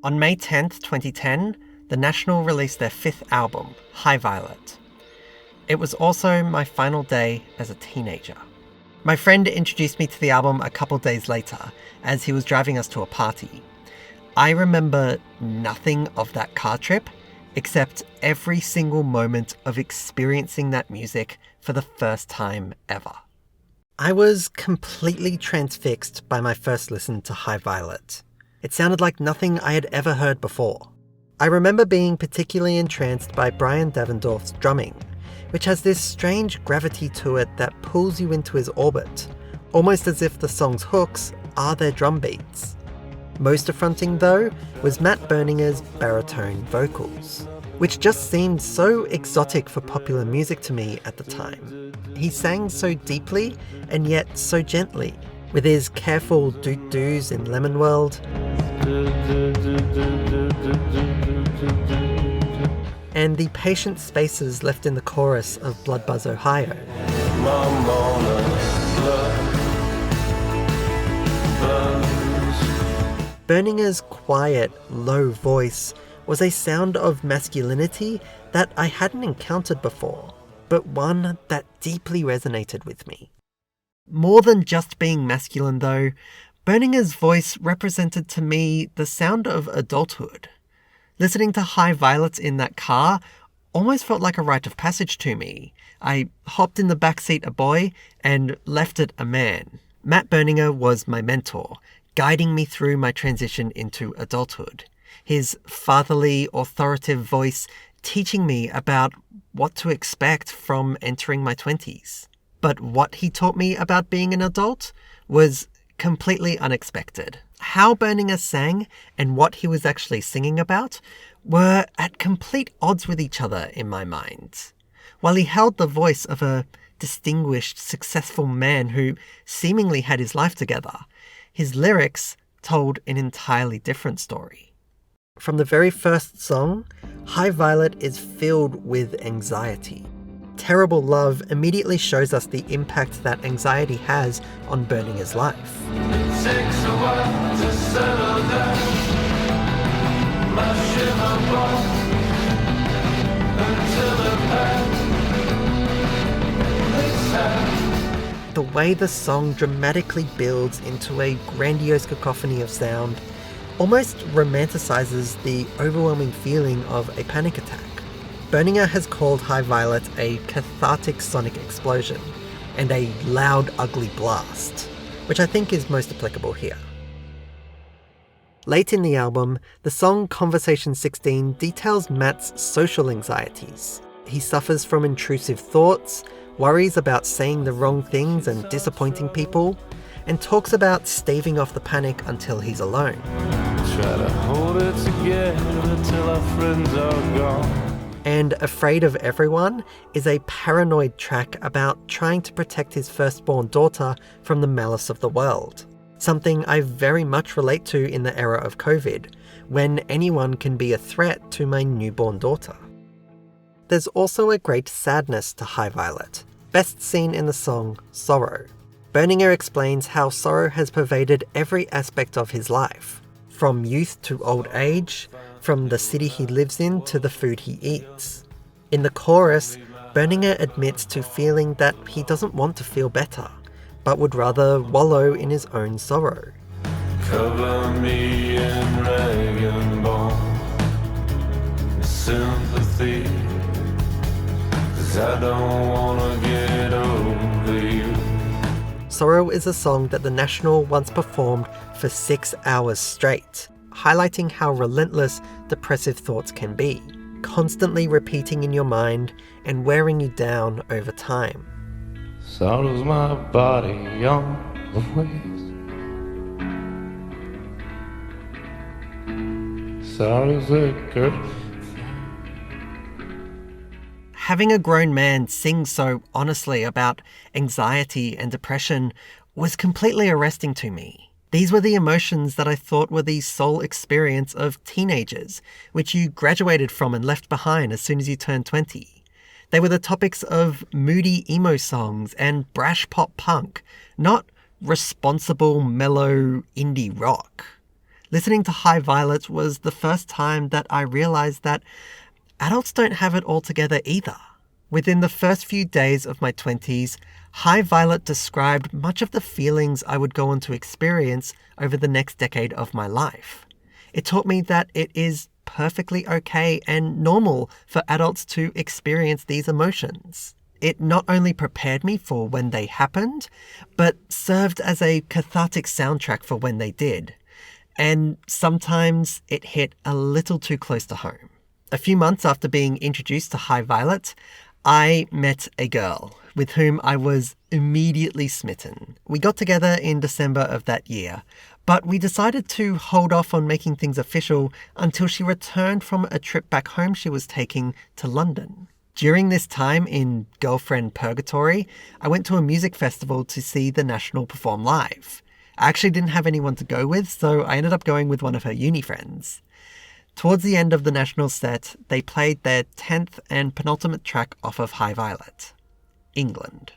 On May 10th, 2010, The National released their 5th album, High Violet. It was also my final day as a teenager. My friend introduced me to the album a couple days later, as he was driving us to a party. I remember nothing of that car trip, except every single moment of experiencing that music for the first time ever. I was completely transfixed by my first listen to High Violet. It sounded like nothing I had ever heard before. I remember being particularly entranced by Brian Davendorf's drumming, which has this strange gravity to it that pulls you into his orbit, almost as if the song's hooks are their drum beats. Most affronting, though, was Matt Berninger's baritone vocals, which just seemed so exotic for popular music to me at the time. He sang so deeply and yet so gently, with his careful doot-doos in Lemonworld, and the patient spaces left in the chorus of Bloodbuzz Ohio. Berninger's quiet, low voice was a sound of masculinity that I hadn't encountered before, but one that deeply resonated with me. More than just being masculine though, Berninger's voice represented to me the sound of adulthood. Listening to High Violet in that car almost felt like a rite of passage to me. I hopped in the backseat a boy and left it a man. Matt Berninger was my mentor, guiding me through my transition into adulthood. His fatherly, authoritative voice teaching me about what to expect from entering my 20s. But what he taught me about being an adult was completely unexpected. How Berninger sang and what he was actually singing about were at complete odds with each other in my mind. While he held the voice of a distinguished, successful man who seemingly had his life together, his lyrics told an entirely different story. From the very first song, High Violet is filled with anxiety. Terrible Love immediately shows us the impact that anxiety has on Berninger's life. It takes a while to settle down. My shiver bomb until the past. The way the song dramatically builds into a grandiose cacophony of sound almost romanticizes the overwhelming feeling of a panic attack. Berninger has called High Violet a cathartic sonic explosion and a loud, ugly blast, which I think is most applicable here. Late in the album, the song Conversation 16 details Matt's social anxieties. He suffers from intrusive thoughts, worries about saying the wrong things and disappointing people, and talks about staving off the panic until he's alone. Try to hold it together till our friends are gone. And Afraid of Everyone is a paranoid track about trying to protect his firstborn daughter from the malice of the world. Something I very much relate to in the era of COVID, when anyone can be a threat to my newborn daughter. There's also a great sadness to High Violet, best seen in the song Sorrow. Berninger explains how sorrow has pervaded every aspect of his life, from youth to old age, from the city he lives in to the food he eats. In the chorus, Berninger admits to feeling that he doesn't want to feel better, but would rather wallow in his own sorrow. Cover me in rag and bone, sympathy, 'cause I don't wanna get over you. Sorrow is a song that The National once performed for 6 hours straight, highlighting how relentless depressive thoughts can be, constantly repeating in your mind and wearing you down over time. Sorrow's my body on the ways. Sorrow's a girl. Having a grown man sing so honestly about anxiety and depression was completely arresting to me. These were the emotions that I thought were the sole experience of teenagers, which you graduated from and left behind as soon as you turned 20. They were the topics of moody emo songs and brash pop punk, not responsible, mellow indie rock. Listening to High Violet was the first time that I realized that adults don't have it all together either. Within the first few days of my 20s, High Violet described much of the feelings I would go on to experience over the next decade of my life. It taught me that it is perfectly okay and normal for adults to experience these emotions. It not only prepared me for when they happened, but served as a cathartic soundtrack for when they did. And sometimes it hit a little too close to home. A few months after being introduced to High Violet, I met a girl with whom I was immediately smitten. We got together in December of that year, but we decided to hold off on making things official until she returned from a trip back home she was taking to London. During this time in girlfriend purgatory, I went to a music festival to see The National perform live. I actually didn't have anyone to go with, so I ended up going with one of her uni friends. Towards the end of the National set, they played their 10th and penultimate track off of High Violet, England.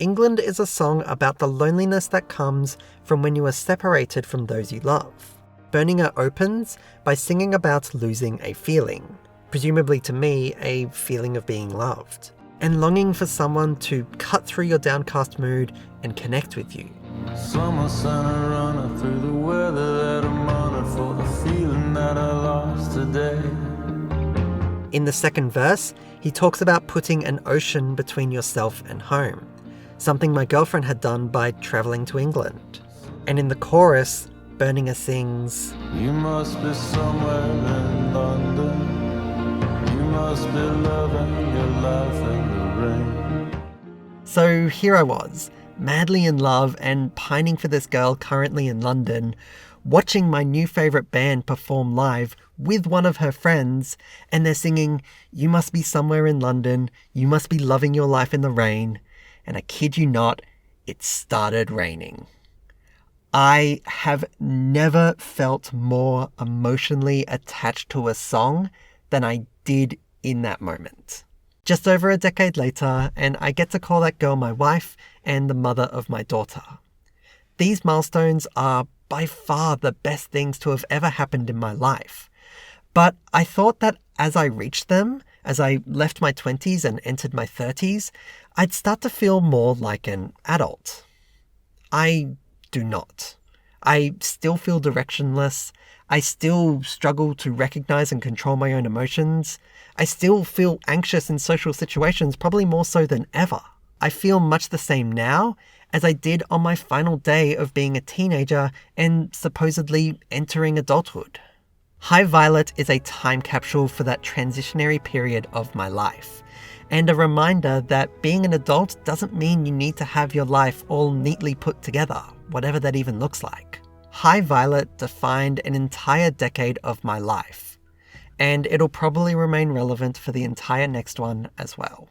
England is a song about the loneliness that comes from when you are separated from those you love. Burninger opens by singing about losing a feeling, presumably to me, a feeling of being loved, and longing for someone to cut through your downcast mood and connect with you. Summer sun a runner through the weather that I'm under for the feeling that I lost today. In the second verse, he talks about putting an ocean between yourself and home, something my girlfriend had done by travelling to England. And in the chorus, Burninger sings, You must be somewhere in London. You must be loving your life in the rain. So here I was, madly in love and pining for this girl currently in London, watching my new favourite band perform live with one of her friends, and they're singing, You must be somewhere in London, you must be loving your life in the rain, and I kid you not, it started raining. I have never felt more emotionally attached to a song than I did in that moment. Just over a decade later, and I get to call that girl my wife and the mother of my daughter. These milestones are by far the best things to have ever happened in my life. But I thought that as I reached them, as I left my 20s and entered my 30s, I'd start to feel more like an adult. I do not. I still feel directionless. I still struggle to recognize and control my own emotions. I still feel anxious in social situations, probably more so than ever. I feel much the same now as I did on my final day of being a teenager and supposedly entering adulthood. High Violet is a time capsule for that transitionary period of my life, and a reminder that being an adult doesn't mean you need to have your life all neatly put together, whatever that even looks like. High Violet defined an entire decade of my life, and it'll probably remain relevant for the entire next one as well.